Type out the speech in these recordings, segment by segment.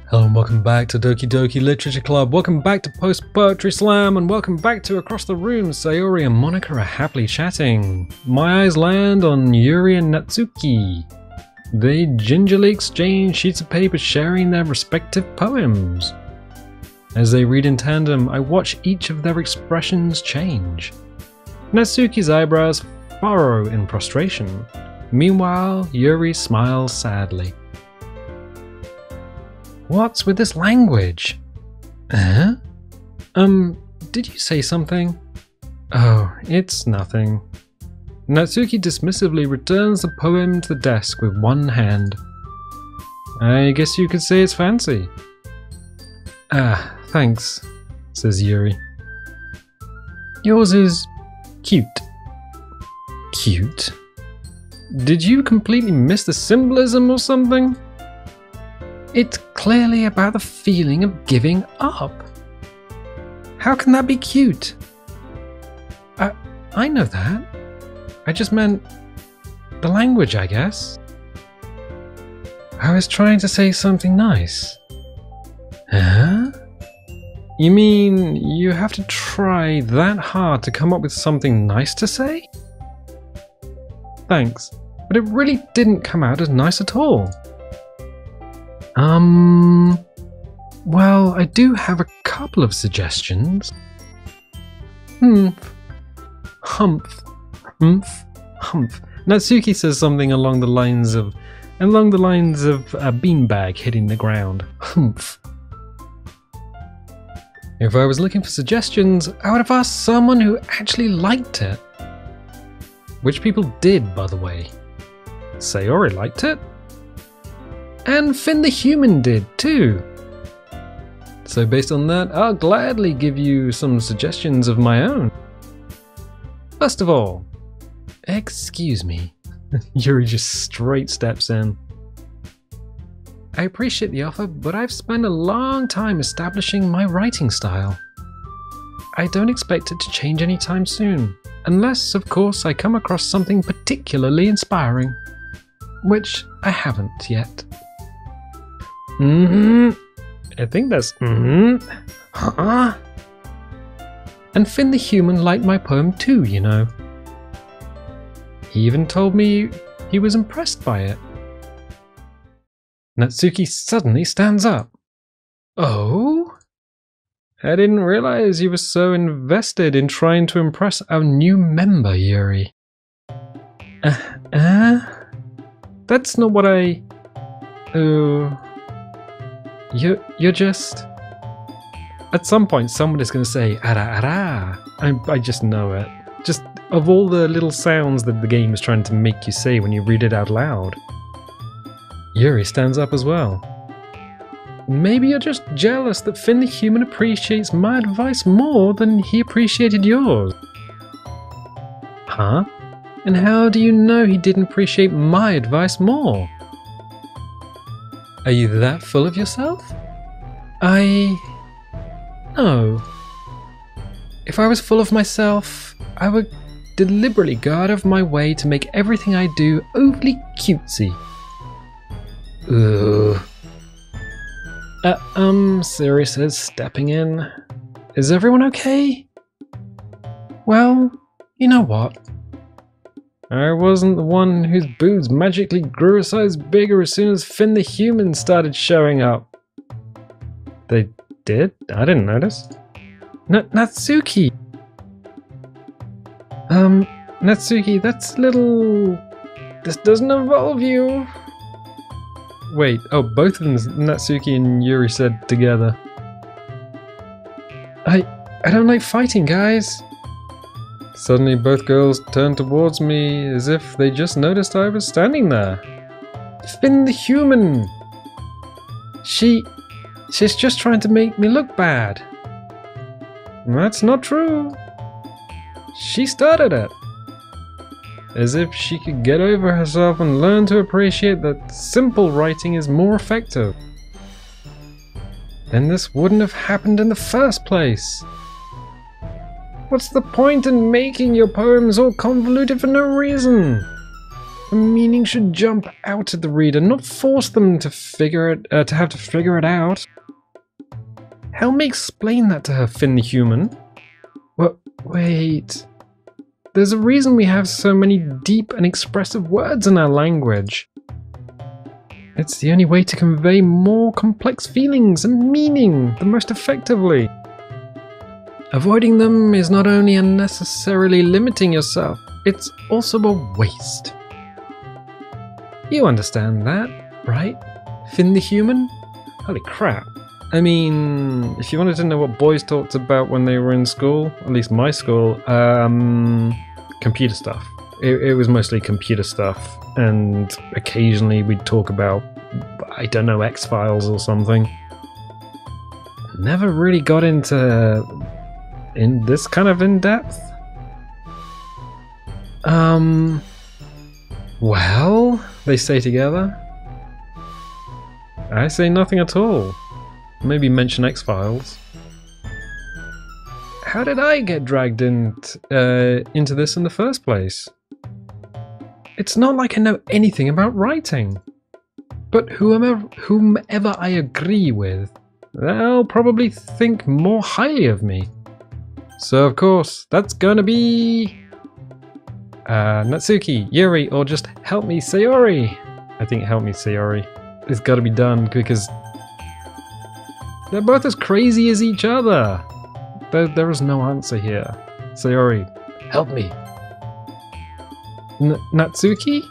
Hello and welcome back to Doki Doki Literature Club, welcome back to Post Poetry Slam, and welcome back to Across the Room. Sayori and Monica are happily chatting. My eyes land on Yuri and Natsuki. They gingerly exchange sheets of paper sharing their respective poems. As they read in tandem, I watch each of their expressions change. Natsuki's eyebrows furrow in frustration. Meanwhile, Yuri smiles sadly. What's with this language? Did you say something? Oh, it's nothing. Natsuki dismissively returns the poem to the desk with one hand. I guess you could say it's fancy. Ah, thanks, says Yuri. Yours is cute. Cute? Did you completely miss the symbolism or something? It's clearly about the feeling of giving up. How can that be cute? I know that. I just meant the language, I guess. I was trying to say something nice. Huh? You mean you have to try that hard to come up with something nice to say? Thanks, but it really didn't come out as nice at all. Well, I do have a couple of suggestions. Humph. Natsuki says something along the lines of a beanbag hitting the ground. Humph. If I was looking for suggestions, I would have asked someone who actually liked it. Which people did, by the way. Sayori liked it. And Finn the Human did too. So based on that, I'll gladly give you some suggestions of my own. First of all, excuse me. Yuri just straight steps in. I appreciate the offer, but I've spent a long time establishing my writing style. I don't expect it to change anytime soon, unless, of course, I come across something particularly inspiring, which I haven't yet. I think that's Huh? And Finn the Human liked my poem too, you know. He even told me he was impressed by it. Natsuki suddenly stands up. Oh? I didn't realize you were so invested in trying to impress our new member, Yuri. That's not what I... Oh... You're just... At some point someone is going to say ara ara. I just know it. Just of all the little sounds that the game is trying to make you say when you read it out loud. Yuri stands up as well. Maybe you're just jealous that Finn the Human appreciates my advice more than he appreciated yours. Huh? And how do you know he didn't appreciate my advice more? Are you that full of yourself? No. If I was full of myself, I would deliberately go out of my way to make everything I do overly cutesy. Ugh. Sayori says, stepping in. Is everyone okay? Well, you know what? I wasn't the one whose boobs magically grew a size bigger as soon as Finn the Human started showing up. They did? I didn't notice. Natsuki! Natsuki, that's a little... This doesn't involve you. Wait, oh, both of them, Natsuki and Yuri said together. I don't like fighting, guys. Suddenly both girls turned towards me as if they just noticed I was standing there. Finn the Human! She's just trying to make me look bad. That's not true. She started it. As if she could get over herself and learn to appreciate that simple writing is more effective. Then this wouldn't have happened in the first place. What's the point in making your poems all convoluted for no reason? The meaning should jump out at the reader, not force them to have to figure it out. Help me explain that to her, Finn the human. Wait. There's a reason we have so many deep and expressive words in our language. It's the only way to convey more complex feelings and meaning the most effectively. Avoiding them is not only unnecessarily limiting yourself, it's also a waste. You understand that, right? Finn the human? Holy crap. I mean, if you wanted to know what boys talked about when they were in school, at least my school, computer stuff. It was mostly computer stuff, and occasionally we'd talk about, I don't know, X-Files or something. Never really got into this kind of in-depth. Well, they say together. I say nothing at all. Maybe mention X-Files. How did I get dragged into this in the first place? It's not like I know anything about writing. But whomever I agree with, they'll probably think more highly of me. So of course, that's gonna be... Natsuki, Yuri, or just help me, Sayori. I think help me, Sayori. It's gotta be done because they're both as crazy as each other. There is no answer here. Sayori, help me. Natsuki?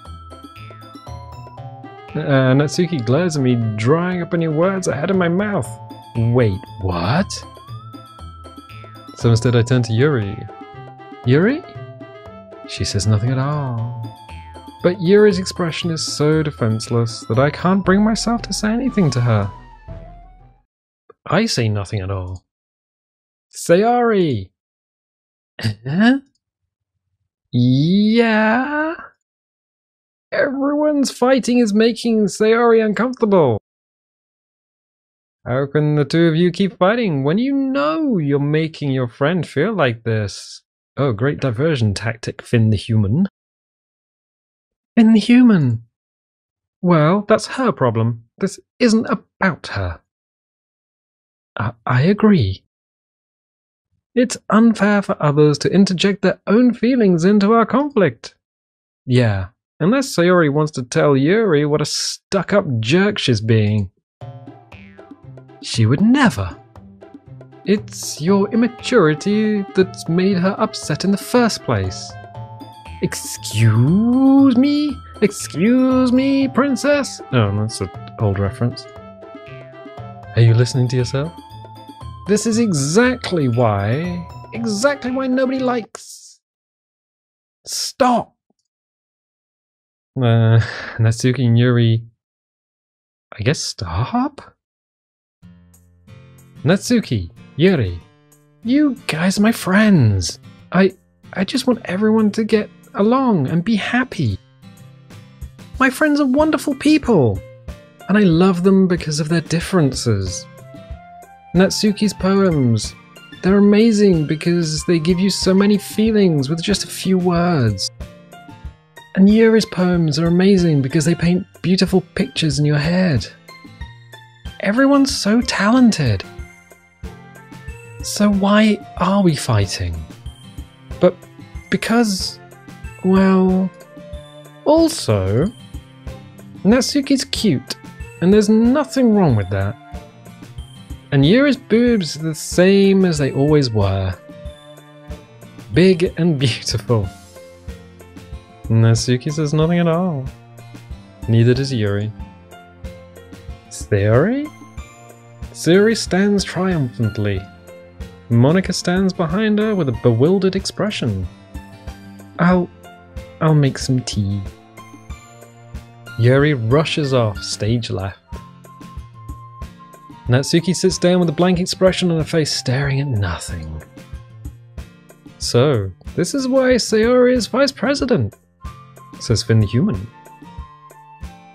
Natsuki glares at me, drying up any words I had in my mouth. Wait, what? So instead I turn to Yuri. Yuri? She says nothing at all. But Yuri's expression is so defenseless that I can't bring myself to say anything to her. I say nothing at all. Sayori! Yeah? Everyone's fighting is making Sayori uncomfortable. How can the two of you keep fighting when you know you're making your friend feel like this? Oh, great diversion tactic, Finn the human. Finn the human? Well, that's her problem. This isn't about her. I agree. It's unfair for others to interject their own feelings into our conflict. Yeah, unless Sayori wants to tell Yuri what a stuck-up jerk she's being. She would never. It's your immaturity that's made her upset in the first place. Excuse me? Excuse me, princess? Oh, that's an old reference. Are you listening to yourself? This is exactly why nobody likes... Stop! Natsuki and Yuri... I guess stop? Natsuki, Yuri, you guys are my friends. I just want everyone to get along and be happy. My friends are wonderful people, and I love them because of their differences. Natsuki's poems, they're amazing because they give you so many feelings with just a few words. And Yuri's poems are amazing because they paint beautiful pictures in your head. Everyone's so talented. So why are we fighting? But because, well... Also, Natsuki's cute, and there's nothing wrong with that. And Yuri's boobs are the same as they always were. Big and beautiful. Natsuki says nothing at all. Neither does Yuri. Sayori? Sayori stands triumphantly. Monika stands behind her with a bewildered expression. I'll make some tea. Yuri rushes off, stage left. Natsuki sits down with a blank expression on her face, staring at nothing. So, this is why Sayori is vice president, says Finn the human.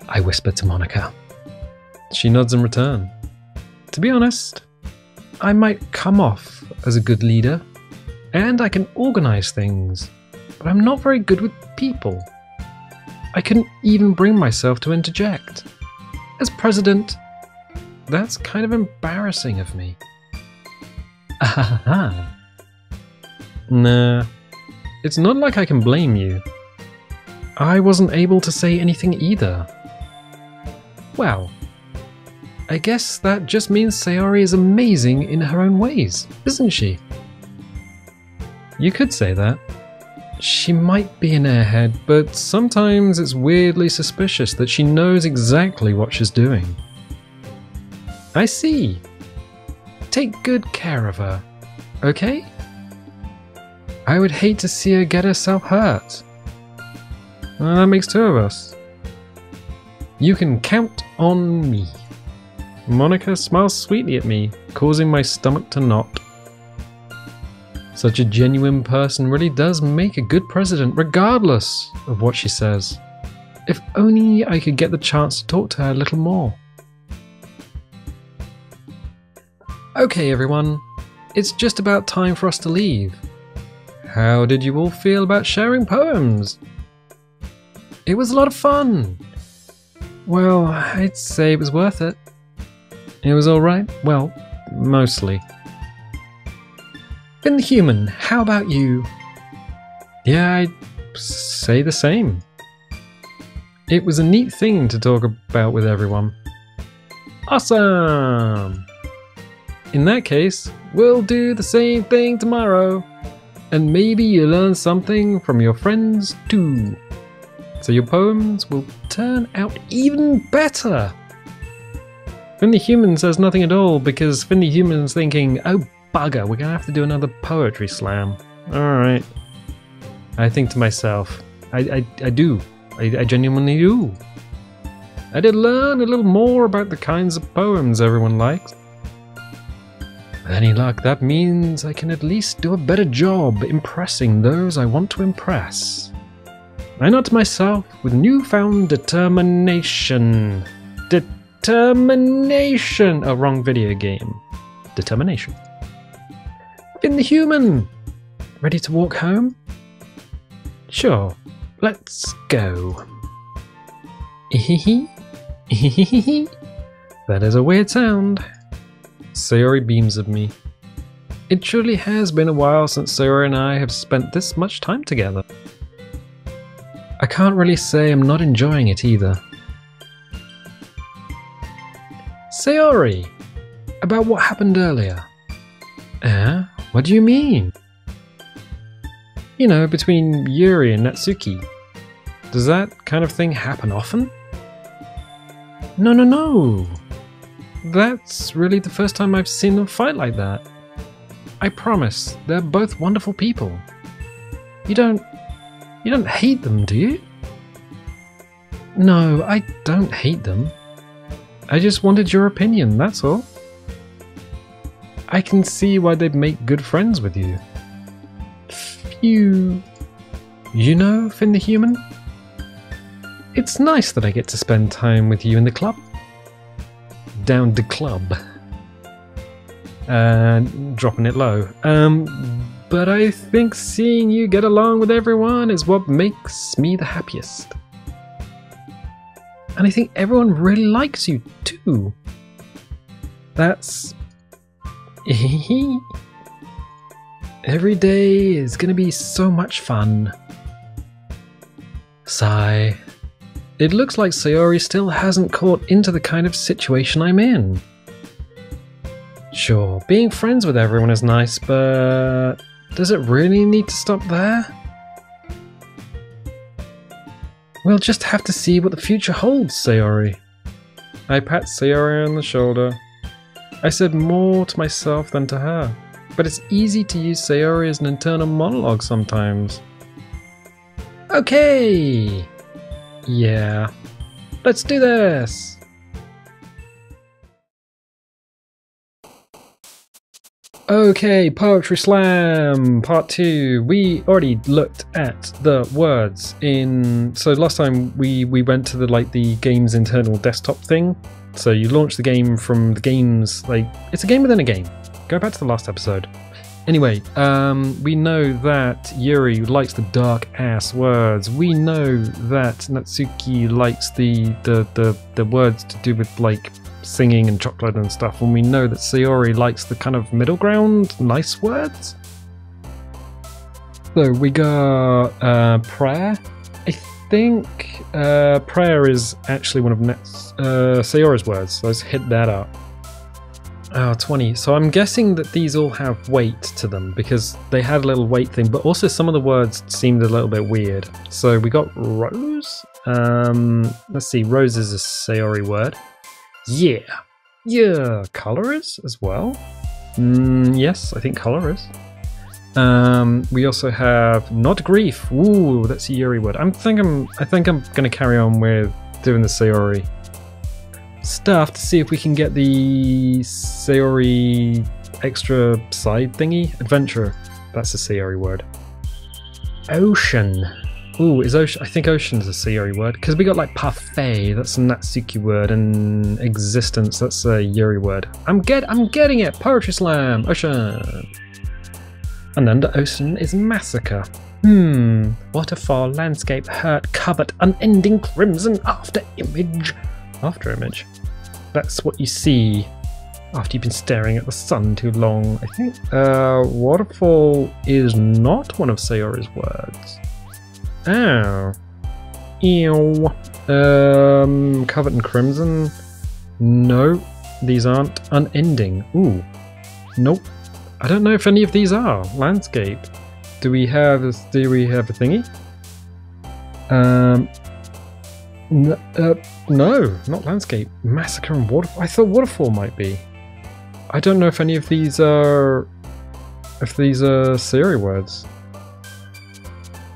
I whisper to Monika. She nods in return. To be honest, I might come off as a good leader, and I can organize things, but I'm not very good with people. I couldn't even bring myself to interject. As president, that's kind of embarrassing of me. Ahaha. Nah, it's not like I can blame you. I wasn't able to say anything either. Well, I guess that just means Sayori is amazing in her own ways, isn't she? You could say that. She might be an airhead, but sometimes it's weirdly suspicious that she knows exactly what she's doing. I see. Take good care of her, okay? I would hate to see her get herself hurt. Well, that makes two of us. You can count on me. Monica smiles sweetly at me, causing my stomach to knot. Such a genuine person really does make a good president, regardless of what she says. If only I could get the chance to talk to her a little more. Okay everyone, it's just about time for us to leave. How did you all feel about sharing poems? It was a lot of fun. Well, I'd say it was worth it. It was alright, well, mostly. Finn the Human, how about you? Yeah, I'd say the same. It was a neat thing to talk about with everyone. Awesome! In that case, we'll do the same thing tomorrow. And maybe you learn something from your friends too. So your poems will turn out even better. Finn the Human says nothing at all because Finn the Human's thinking, oh bugger, we're gonna have to do another poetry slam. Alright. I think to myself, I do. I genuinely do. I did learn a little more about the kinds of poems everyone likes. With any luck, that means I can at least do a better job impressing those I want to impress. I nod to myself with newfound determination. Determination! Oh, wrong video game. Determination. Finn the Human! Ready to walk home? Sure, let's go. That is a weird sound. Sayori beams at me. It truly has been a while since Sayori and I have spent this much time together. I can't really say I'm not enjoying it either. Sayori! About what happened earlier. What do you mean? You know, between Yuri and Natsuki. Does that kind of thing happen often? No. That's really the first time I've seen them fight like that. I promise, they're both wonderful people. You don't hate them, do you? No, I don't hate them. I just wanted your opinion, that's all. I can see why they'd make good friends with you. Phew. You know, Finn the Human? It's nice that I get to spend time with you in the club. Down the club. Dropping it low. But I think seeing you get along with everyone is what makes me the happiest. And I think everyone really likes you too. That's... Every day is gonna be so much fun. Sigh. It looks like Sayori still hasn't caught into the kind of situation I'm in. Sure, being friends with everyone is nice, but does it really need to stop there? We'll just have to see what the future holds, Sayori. I pat Sayori on the shoulder. I said more to myself than to her, but it's easy to use Sayori as an internal monologue sometimes. Okay! Yeah, let's do this! Okay, Poetry Slam Part 2. We already looked at the words in... So last time we went to the game's internal desktop thing. So you launch the game from the game's, it's a game within a game. Go back to the last episode. Anyway, we know that Yuri likes the dark ass words. We know that Natsuki likes the words to do with like singing and chocolate and stuff, and we know that Sayori likes the kind of middle ground, nice words. So we got prayer. I think prayer is actually one of Sayori's words, so let's hit that up. Oh, 20. So I'm guessing that these all have weight to them because they had a little weight thing, but also some of the words seemed a little bit weird. So we got rose. Let's see, rose is a Sayori word. Yeah. Yeah. Color is as well. Yes, I think color is. We also have not grief. Ooh, that's a Yuri word. I think I'm gonna carry on with doing the Sayori stuff to see if we can get the Sayori extra side thingy. Adventure. That's a Sayori word. Ocean. Ooh, is ocean? I think ocean's a Sayori word because we got like parfait. That's a Natsuki word, and existence. That's a Yuri word. I'm getting it. Poetry slam. Ocean. And under ocean is massacre. Waterfall, landscape, hurt, covered, unending crimson after image. After image. That's what you see after you've been staring at the sun too long. I think waterfall is not one of Sayori's words. Oh. Ew. Covered in crimson. No, these aren't. Unending. Ooh. Nope. I don't know if any of these are. Landscape. Do we have a thingy? No, not landscape. Massacre and waterfall. I thought waterfall might be. I don't know if any of these are Sayori words.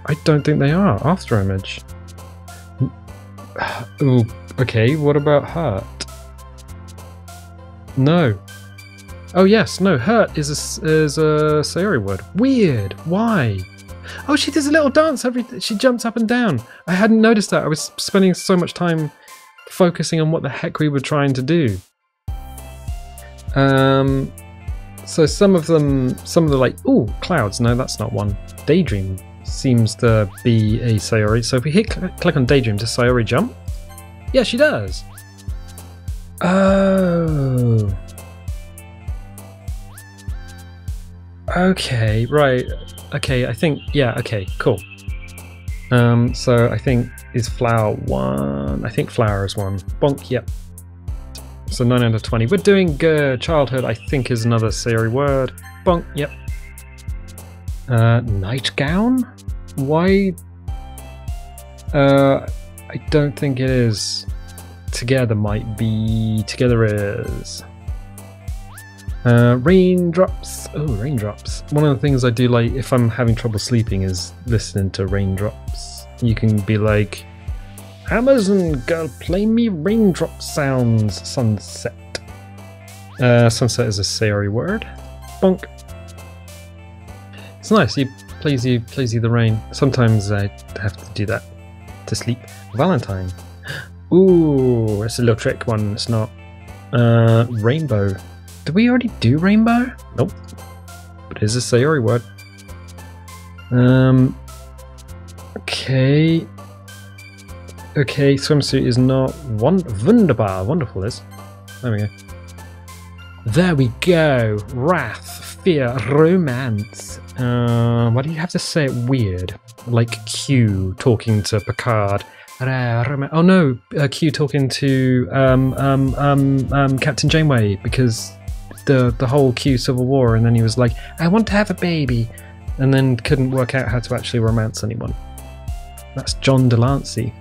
I don't think they are. After image. Ooh, okay, what about hurt? No. Oh yes, no, hurt is a Sayori word. Weird. Why? Oh, she does a little dance she jumps up and down. I hadn't noticed that. I was spending so much time focusing on what the heck we were trying to do. So some of the like, ooh, clouds. No, that's not one. Daydream seems to be a Sayori. So if we click on Daydream, does Sayori jump? Yeah, she does. Oh. Okay, right. Okay, I think, yeah, okay, cool. So I think, is flower one? I think flower is one. Bonk, yep. So 9 out of 20. We're doing good. Childhood, I think, is another Sayori word. Bonk, yep. Nightgown? Why? I don't think it is. Together might be. Together is. Raindrops. Oh, raindrops. One of the things I do like if I'm having trouble sleeping is listening to raindrops. You can be like, Amazon girl, play me raindrop sounds. Sunset. Sunset is a Sayori word. Bonk. It's nice. He plays you the rain. Sometimes I have to do that to sleep. Valentine. Ooh, it's a little trick one. It's not. Rainbow. Did we already do rainbow? Nope. But it is a Sayori word. Okay. Okay, swimsuit is not wunderbar. Wonderful is. There we go. There we go. Wrath, fear, romance. Why do you have to say it weird? Like Q talking to Picard. Oh no, Q talking to Captain Janeway because the whole Q Civil War, and then he was like, I want to have a baby, and then couldn't work out how to actually romance anyone. That's John Delancey.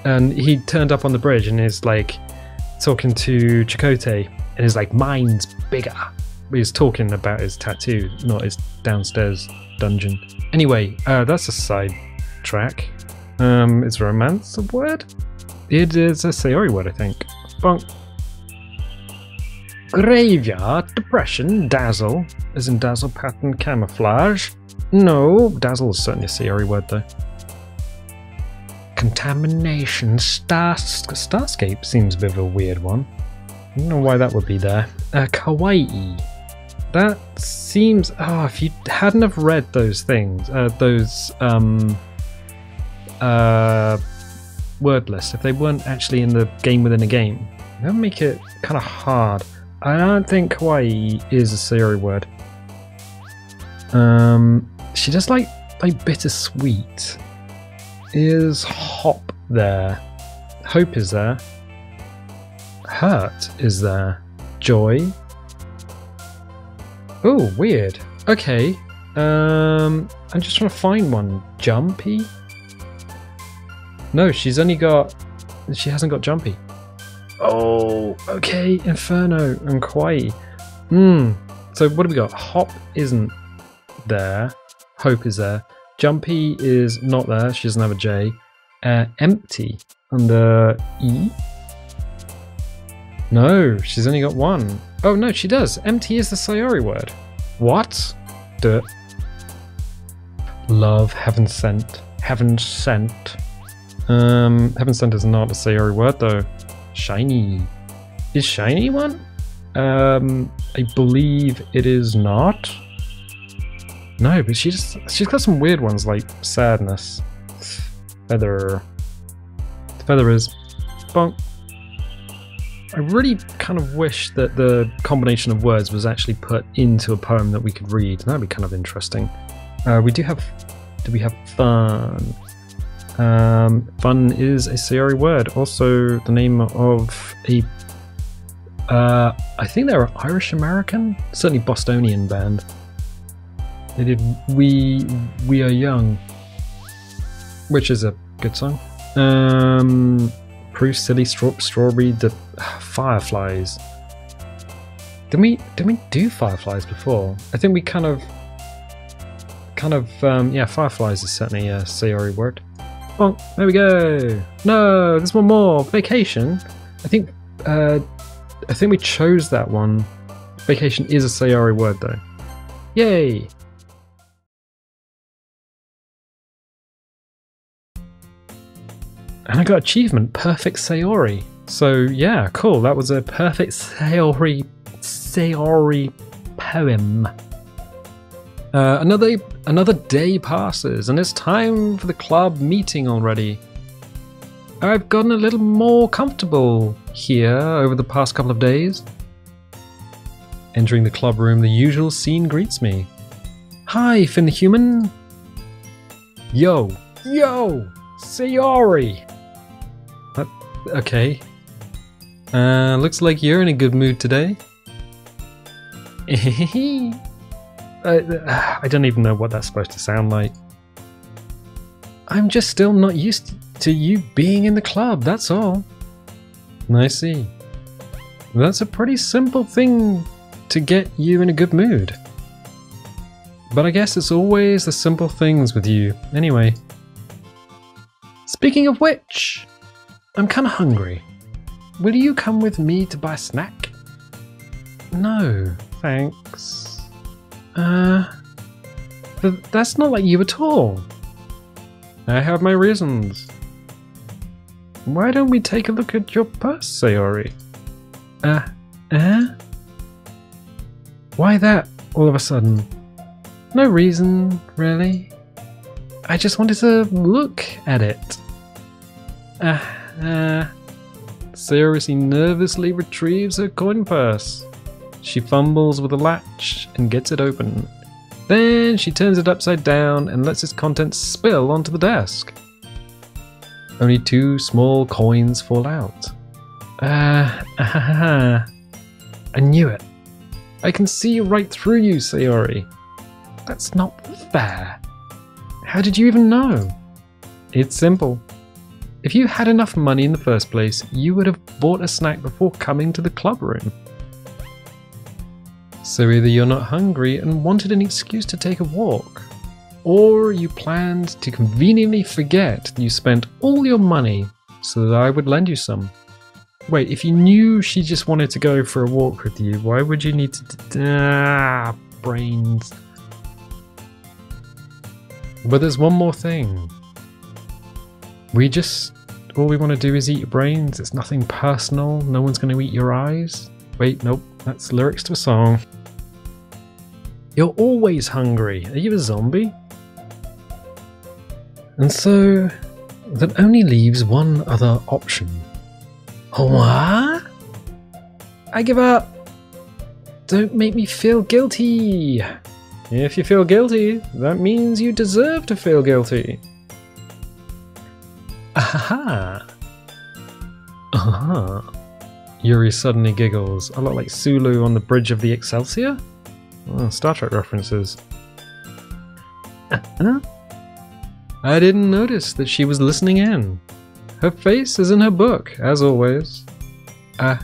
And he turned up on the bridge and is like talking to Chakotay, and is like, mine's bigger. He's talking about his tattoo, not his downstairs dungeon. Anyway, that's a side track. Is romance a word? It is a Sayori word, I think. Bonk. Graveyard, depression, dazzle. As in dazzle pattern camouflage. No, dazzle is certainly a Sayori word though. Contamination, starscape seems a bit of a weird one. I don't know why that would be there. Kawaii. That seems... Oh, if you hadn't have read those things, word lists, if they weren't actually in the game within a game, that would make it kind of hard. I don't think kawaii is a Sayori word. She does like bittersweet. Is hop there? Hope is there. Hurt is there. Joy. Oh, weird. Okay. I'm just trying to find one. Jumpy? No, she hasn't got jumpy. Oh, okay. Inferno and kawaii. So what do we got? Hop isn't there. Hope is there. Jumpy is not there. She doesn't have a J. Empty under E. No, she's only got one. Oh no, she does. Empty is the Sayori word. What? Duh. Love, heaven sent. Heaven sent. Heaven sent is not a Sayori word though. Shiny. Is shiny one? I believe it is not. No, but she's got some weird ones like sadness. Feather. Feather is bonk. I really kind of wish that the combination of words was actually put into a poem that we could read. That'd be kind of interesting. Do we have fun? Fun is a Sayori word. Also the name of a, I think they're an Irish American, certainly Bostonian band. They did We Are Young, which is a good song. Proof, Silly, Strawberry, the Fireflies. Did we do Fireflies before? I think we kind of yeah, Fireflies is certainly a Sayori word. Oh, there we go. No, there's one more. Vacation. I think we chose that one. Vacation is a Sayori word though. Yay! And I got achievement, perfect Sayori. So yeah, cool. That was a perfect Sayori poem. Another day passes, and it's time for the club meeting already. I've gotten a little more comfortable here over the past couple of days. Entering the club room, the usual scene greets me. Hi, Finn the Human. Yo, Sayori. Okay. Looks like you're in a good mood today. I don't even know what that's supposed to sound like. I'm just still not used to you being in the club, that's all. I see. That's a pretty simple thing to get you in a good mood. But I guess it's always the simple things with you, anyway. Speaking of which, I'm kinda hungry. Will you come with me to buy a snack? No, thanks. But that's not like you at all. I have my reasons. Why don't we take a look at your purse, Sayori? Why that, all of a sudden? No reason, really. I just wanted to look at it. Sayori nervously retrieves her coin purse. She fumbles with the latch and gets it open. Then she turns it upside down and lets its contents spill onto the desk. Only 2 small coins fall out. I knew it. I can see right through you, Sayori. That's not fair. How did you even know? It's simple. If you had enough money in the first place, you would have bought a snack before coming to the club room. So either you're not hungry and wanted an excuse to take a walk, or you planned to conveniently forget that you spent all your money so that I would lend you some. Wait, if you knew she just wanted to go for a walk with you, why would you need to... brains. But there's one more thing. All we want to do is eat your brains. It's nothing personal. No one's going to eat your eyes. Wait, nope. That's lyrics to a song. You're always hungry. Are you a zombie? And so, that only leaves one other option. What? I give up. Don't make me feel guilty. If you feel guilty, that means you deserve to feel guilty. Ahaha. Yuri suddenly giggles, a lot like Sulu on the bridge of the Excelsior? Oh, Star Trek references. I didn't notice that she was listening in. Her face is in her book, as always. I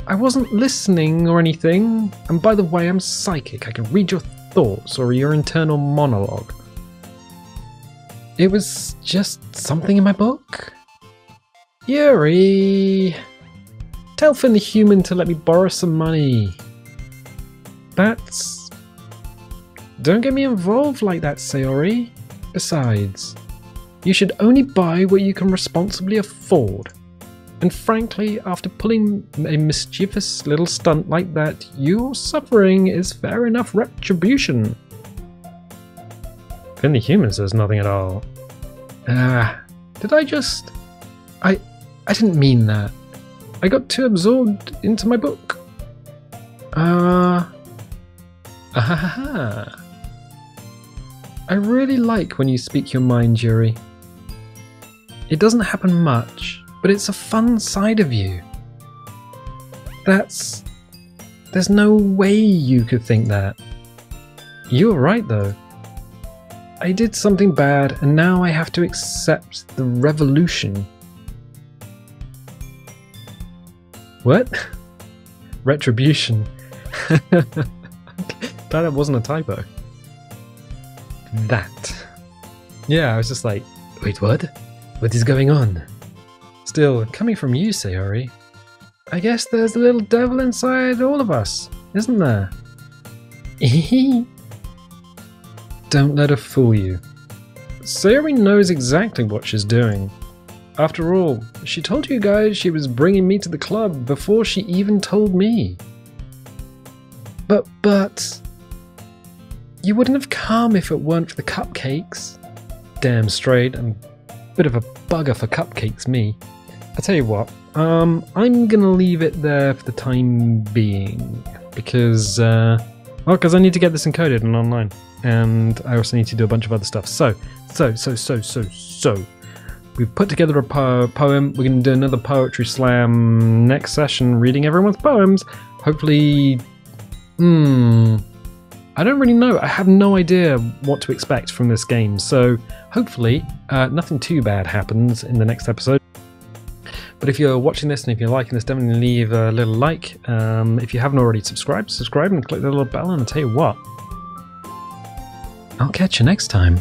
wasn't listening or anything, and by the way, I'm psychic. I can read your thoughts or your internal monologue. It was just something in my book. Yuri! Tell Finn the Human to let me borrow some money. That's... Don't get me involved like that, Sayori. Besides, you should only buy what you can responsibly afford. And frankly, after pulling a mischievous little stunt like that, your suffering is fair enough retribution. Finn the Human says nothing at all. Did I just... I didn't mean that. I got too absorbed into my book. I really like when you speak your mind, Yuri. It doesn't happen much, but it's a fun side of you. There's no way you could think that. You were right, though. I did something bad, and now I have to accept the revolution. What? Retribution. Glad it wasn't a typo. That. Yeah, I was just like, wait, what? What is going on? Still, coming from you, Sayori, I guess there's a little devil inside all of us, isn't there? Don't let her fool you. Sayori knows exactly what she's doing. After all, she told you guys she was bringing me to the club before she even told me. But... You wouldn't have come if it weren't for the cupcakes. Damn straight, I'm a bit of a bugger for cupcakes, me. I tell you what, I'm gonna leave it there for the time being. Because I need to get this encoded and online. And I also need to do a bunch of other stuff. So. We've put together a poem. We're going to do another poetry slam next session, reading everyone's poems. Hopefully... I don't really know. I have no idea what to expect from this game. So hopefully nothing too bad happens in the next episode. But if you're watching this and if you're liking this, definitely leave a little like. If you haven't already subscribe and click the little bell, and I'll tell you what, I'll catch you next time.